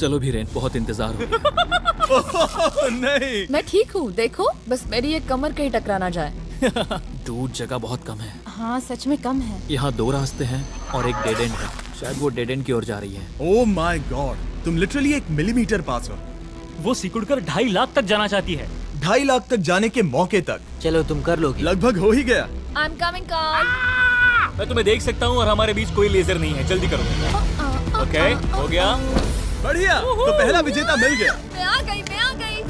चलो भी रेन, बहुत इंतजार हो नहीं, मैं ठीक हूँ, देखो बस मेरी ये कमर कहीं टकरा ना जाए। दूर जगह बहुत कम है। हाँ सच में कम है। यहाँ 2 रास्ते हैं और एक डेड एंड है। शायद वो डेड एंड की ओर जा रही है। ओह माय गॉड, तुम लिटरली 1 मिलीमीटर पास हो। वो सिकुड़कर 2.5 लाख तक जाना चाहती है। 2.5 लाख तक जाने के मौके तक चलो तुम कर लोगी। लगभग हो ही गया। I am coming card. मैं तुम्हें देख सकता हूँ और हमारे बीच कोई लेजर नहीं है, जल्दी करो। ओके, हो गया। बढ़िया, तो पहला विजेता मिल गया। मैं आ गई।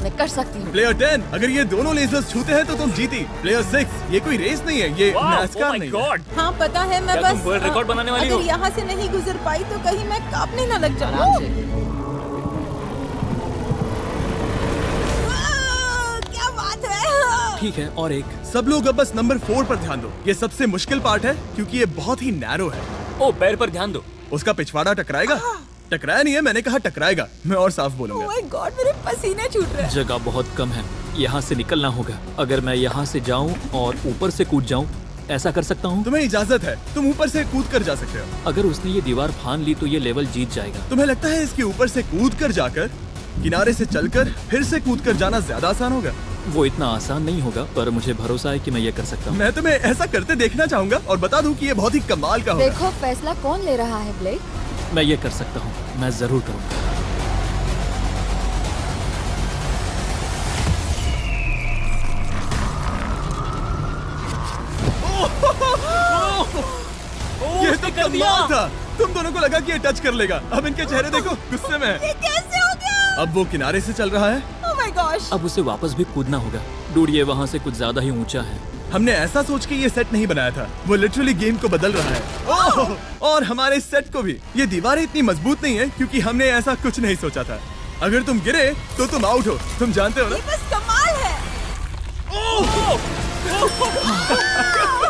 मैं कर सकती हूँ। प्लेयर 10, अगर ये दोनों लेजर्स छूते हैं तो तुम जीती। प्लेयर 6, ये कोई रेस नहीं है, ये NASCAR नहीं है। हाँ पता है, मैं क्या बस तुम वर्ल्ड रिकॉर्ड बनाने वाली हो? अगर यहाँ से नहीं गुजर पाई तो कहीं मैं कांपने न लग जाऊँ। क्या बात है। ठीक है, और एक। सब लोग अब बस नंबर 4 पर ध्यान दो। ये सबसे मुश्किल पार्ट है क्योंकि ये बहुत ही नैरो है। ओ, पैर पर ध्यान दो। उसका पिछवाड़ा टकराएगा। टकराया नहीं है, मैंने कहा टकराएगा। मैं और साफ ओह बोलूंगा। माय गॉड, मेरे पसीने छूट रहे हैं। जगह बहुत कम है, यहाँ से निकलना होगा। अगर मैं यहाँ से जाऊँ और ऊपर से कूद जाऊँ, ऐसा कर सकता हूँ? तुम्हें इजाजत है, तुम ऊपर से कूद कर जा सकते हो। अगर उसने ये दीवार फान ली तो ये लेवल जीत जाएगा। तुम्हें लगता है इसके ऊपर से कूद कर जाकर किनारे से चलकर फिर से कूद कर जाना ज्यादा आसान होगा? वो इतना आसान नहीं होगा, पर मुझे भरोसा है कि मैं ये कर सकता हूँ। मैं तुम्हें ऐसा करते देखना चाहूंगा और बता दूं कि ये बहुत ही कमाल का होगा। देखो फैसला कौन ले रहा है ब्लेक। मैं ये कर सकता हूँ, मैं जरूर करूँगा। ये तो कमाल था। तुम दोनों को लगा कि ये टच कर लेगा। अब इनके चेहरे देखो, गुस्से में है। ये कैसे हो गया? अब वो किनारे से चल रहा है। Oh my gosh. अब उसे वापस भी कूदना होगा। डूड, ये वहाँ से कुछ ज्यादा ही ऊंचा है। हमने ऐसा सोच के ये सेट नहीं बनाया था। वो लिटरली गेम को बदल रहा है। ओह! और हमारे सेट को भी। ये दीवारें इतनी मजबूत नहीं है क्योंकि हमने ऐसा कुछ नहीं सोचा था। अगर तुम गिरे तो तुम आउट हो, तुम जानते हो ना? ये बस कमाल है।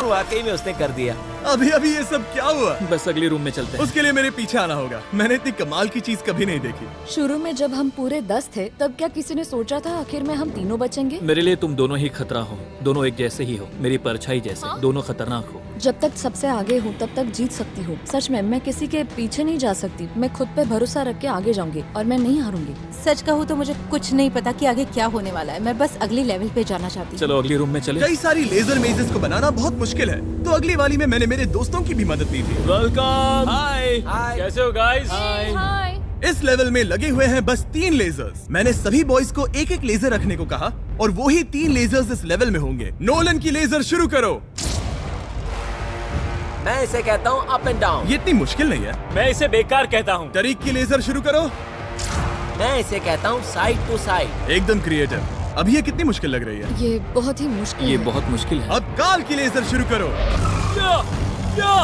वाकई में उसने कर दिया। अभी अभी ये सब क्या हुआ? बस अगले रूम में चलते हैं। उसके लिए मेरे पीछे आना होगा। मैंने इतनी कमाल की चीज कभी नहीं देखी। शुरू में जब हम पूरे 10 थे तब क्या किसी ने सोचा था आखिर में हम तीनों बचेंगे। मेरे लिए तुम दोनों ही खतरा हो। दोनों एक जैसे ही हो, मेरी परछाई जैसे। दोनों खतरनाक हो। जब तक सबसे आगे हूँ तब तक जीत सकती हूँ। सच में मैं किसी के पीछे नहीं जा सकती। मैं खुद पे भरोसा रख के आगे जाऊंगी और मैं नहीं हारूंगी। सच कहूँ तो मुझे कुछ नहीं पता कि आगे क्या होने वाला है। मैं बस अगले लेवल पे जाना चाहती हूँ। चलो अगले रूम में चले। कई सारी लेजर मेजेस को बनाना बहुत मुश्किल है, तो अगली वाली में मैंने मेरे दोस्तों की भी मदद ली थी। वेलकम। हाय। कैसे हो गाइस? हाय। इस लेवल में लगे हुए हैं बस 3 लेजर्स। मैंने सभी बॉयज को एक एक लेजर रखने को कहा और वो ही 3 लेजर्स इस लेवल में होंगे। नोलन की लेजर शुरू करो। मैं इसे कहता हूँ अप एंड डाउन। ये इतनी मुश्किल नहीं है। मैं इसे बेकार कहता हूँ। तरीक की लेजर शुरू करो। मैं इसे कहता हूँ साइड टू साइड। एकदम क्रिएटिव। अब ये कितनी मुश्किल लग रही है। ये बहुत ही मुश्किल ये है। बहुत मुश्किल है। अब काल की लेजर शुरू करो। या, या,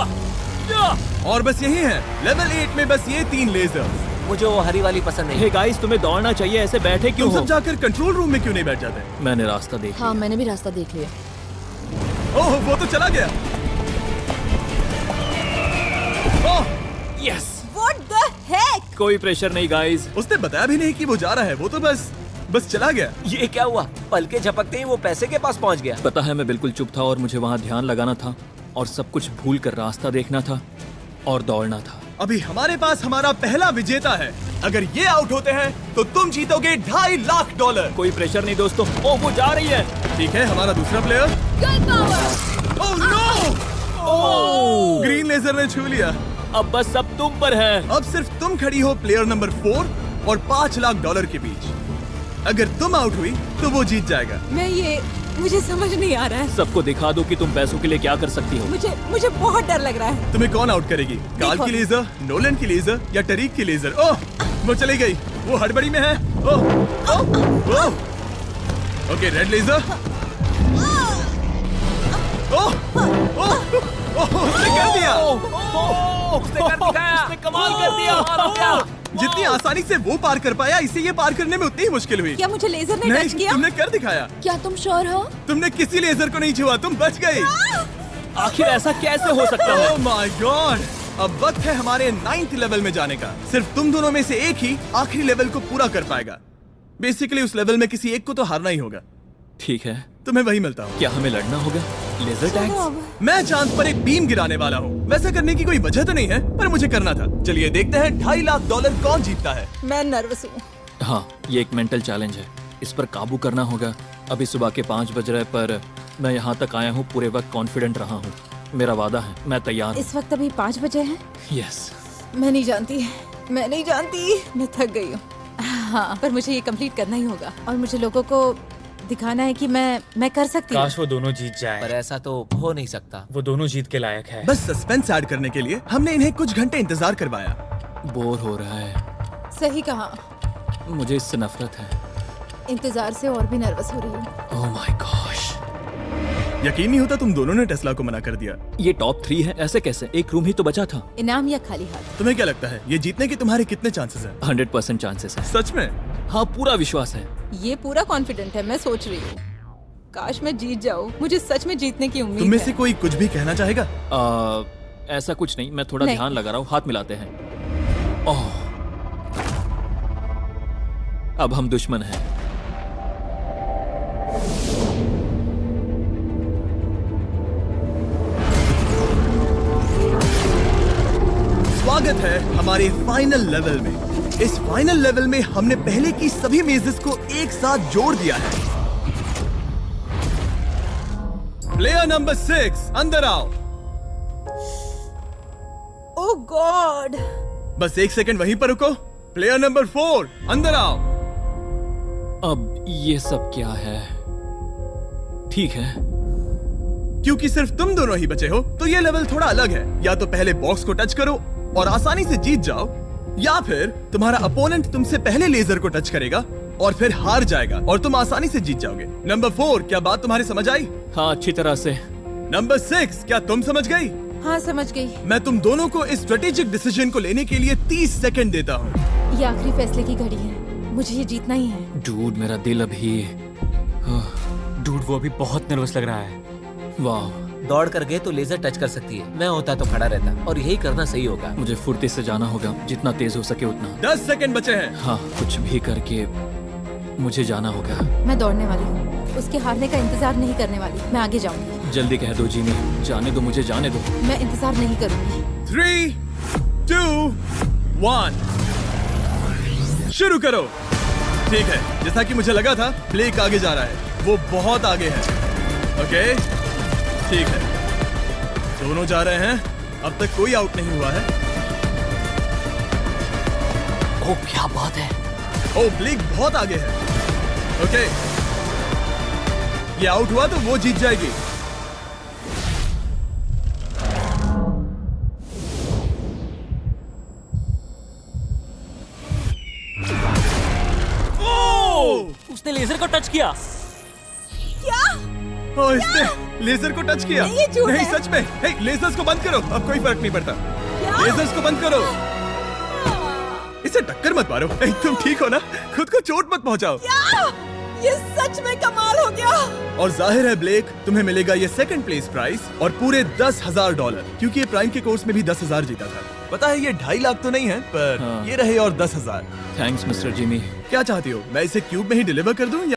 या। और बस यही है, लेवल 8 में बस ये 3 लेजर्स। मुझे वो हरी वाली पसंद नहीं। हे गाइस, तुम्हें दौड़ना चाहिए, ऐसे बैठे क्यों तुम हो? सब जाकर कंट्रोल रूम में क्यों नहीं बैठ जाते? मैंने रास्ता देख हाँ लिया। मैंने भी रास्ता देख लिया। ओह, वो तो चला गया। ओह, यस। What the heck? कोई प्रेशर नहीं गाइस। उसने बताया भी नहीं कि वो जा रहा है। वो तो बस चला गया। ये क्या हुआ? पल के झपकते ही वो पैसे के पास पहुँच गया। पता है, मैं बिल्कुल चुप था और मुझे वहाँ ध्यान लगाना था और सब कुछ भूल कर रास्ता देखना था और दौड़ना था। अभी हमारे पास हमारा पहला विजेता है। अगर ये आउट होते हैं तो तुम जीतोगे $2.5 लाख। कोई प्रेशर नहीं दोस्तों। ओ, वो जा रही है। ठीक है, हमारा दूसरा player. Oh no! Oh! Green laser ने छू लिया। अब बस सब तुम पर है। अब सिर्फ तुम खड़ी हो प्लेयर नंबर 4 और $5 लाख के बीच। अगर तुम आउट हुई तो वो जीत जाएगा। मुझे समझ नहीं आ रहा है। सबको दिखा दो कि तुम पैसों के लिए क्या कर सकती हो। मुझे बहुत डर लग रहा है। तुम्हें कौन आउट करेगी? काल की लेजर, नोलन की लेजर या टरीक की लेजर? ओह, वो चली गई। वो हड़बड़ी में है। Oh, oh, oh. Okay, red laser. Oh, oh, oh, उसने कर दिया। उसने कर दिखाया। उसने कमाल कर दिया। जितनी आसानी से वो पार कर पाया, इसे ये पार करने में उतनी ही मुश्किल हुई। क्या मुझे लेजर ने नहीं, टच किया? तुमने कर दिखाया। क्या तुम श्योर हो? तुमने किसी लेजर को नहीं छुआ, तुम बच गई। आखिर ऐसा कैसे हो सकता है? Oh my God! अब वक्त है हमारे 9th लेवल में जाने का। सिर्फ तुम दोनों में से एक ही आखिरी लेवल को पूरा कर पाएगा। बेसिकली उस लेवल में किसी एक को तो हारना ही होगा। ठीक है, तुम्हें वही मिलता हूँ। क्या हमें लड़ना होगा? Laser tags? मैं चांद पर एक बीम गिराने वाला हूँ। वैसा करने की कोई वजह तो नहीं है, पर मुझे करना था। चलिए देखते हैं $2.5 लाख कौन जीतता है। मैं नर्वस हूँ। हाँ, ये एक मेंटल चैलेंज है। इस पर काबू करना होगा। अभी सुबह के 5 बज रहे, पर मैं यहाँ तक आया हूँ पूरे वक्त कॉन्फिडेंट रहा हूँ। मेरा वादा है, मैं तैयार हूँ। इस वक्त अभी 5 बजे हैं। यस। मैं नहीं जानती, मैं थक गई हूँ। हाँ, पर मुझे ये कंप्लीट करना ही होगा और मुझे लोगों को दिखाना है कि मैं कर सकती हूँ। काश वो दोनों जीत पर जाए। ऐसा तो हो नहीं सकता। वो दोनों जीत के लायक है। बस सस्पेंस ऐड करने के लिए हमने इन्हें कुछ घंटे इंतजार करवाया। बोर हो रहा है। सही कहा। मुझे इससे नफरत है। इंतजार से और भी नर्वस हो रही हूँ। Oh my gosh. यकीन नहीं होता तुम दोनों ने टेस्ला को मना कर दिया। ये टॉप 3 है, ऐसे कैसे? एक रूम ही तो बचा था। इनाम या खाली हाथ? तुम्हें क्या लगता है ये जीतने के तुम्हारे कितने चांसेस हैं? 100% चांसेस है। सच में? हाँ, पूरा विश्वास है। ये पूरा कॉन्फिडेंट है। मैं सोच रही हूँ काश मैं जीत जाऊँ। मुझे सच में जीतने की उम्मीद तुम में है। से कोई कुछ भी कहना चाहेगा? ऐसा कुछ नहीं, मैं थोड़ा नहीं। ध्यान लगा रहा हूँ। हाथ मिलाते हैं। ओह, अब हम दुश्मन हैं। स्वागत है हमारे फाइनल लेवल में। इस फाइनल लेवल में हमने पहले की सभी मेजेस को एक साथ जोड़ दिया है। प्लेयर नंबर 6 अंदर आओ। ओह गॉड। बस 1 सेकंड वहीं पर रुको। प्लेयर नंबर 4 अंदर आओ। अब ये सब क्या है? ठीक है। क्योंकि सिर्फ तुम दोनों ही बचे हो, तो ये लेवल थोड़ा अलग है। या तो पहले बॉक्स को टच करो और आसानी से जीत जाओ, या फिर तुम्हारा अपोनेंट तुमसे पहले लेजर को टच करेगा और फिर हार जाएगा और तुम आसानी से जीत जाओगे। नंबर 4, क्या बात तुम्हारी समझ आई? हाँ, अच्छी तरह से। नंबर 6, क्या तुम समझ गई? हाँ, समझ गई। मैं तुम दोनों को इस स्ट्रेटेजिक डिसीजन को लेने के लिए 30 सेकंड देता हूँ। ये आखिरी फैसले की घड़ी है। मुझे ये जीतना ही है। डूड, मेरा दिल अभी। डूड, वो अभी बहुत नर्वस लग रहा है। वाह, दौड़ कर गए तो लेजर टच कर सकती है। मैं होता तो खड़ा रहता और यही करना सही होगा। मुझे फुर्ती से जाना होगा, जितना तेज हो सके उतना। 10 सेकंड बचे हैं। हाँ, कुछ भी करके मुझे जाना होगा। मैं दौड़ने वाली हूँ। उसके हारने का इंतजार नहीं करने वाली। मैं आगे जाऊंगी। जल्दी कह दो जिमी, जाने दो, मुझे जाने दो। मैं इंतजार नहीं करूंगी। 3, 2, 1 शुरू करो। ठीक है, जैसा कि मुझे लगा था, ब्लेक आगे जा रहा है। वो बहुत आगे है। ओके, ठीक है, दोनों जा रहे हैं। अब तक कोई आउट नहीं हुआ है। ओह, क्या बात है। ओ, ब्लेक बहुत आगे है। ओके, ये आउट हुआ तो वो जीत जाएगी। उसने लेजर को टच किया। ओ, इसने लेजर को टच किया। नहीं, ये झूठ नहीं, है। सच में। हे, लेजर्स को बंद करो। अब कोई फर्क नहीं पड़ता। लेजर्स को बंद करो। इसे टक्कर मत मारो। हे, तुम ठीक हो ना? खुद को चोट मत पहुंचाओ। ये सच में कमाल हो गया। और जाहिर है ब्लेक, तुम्हें मिलेगा ये सेकंड प्लेस प्राइज और पूरे $10,000, क्योंकि ये प्राइम के कोर्स में भी 10,000 जीता था। पता है ये 2.5 लाख तो नहीं है, पर हाँ। ये रहे और 10,000। Thanks mister Jimmy. क्या चाहती हो, मैं इसे क्यूब में ही डिलीवर कर दूं या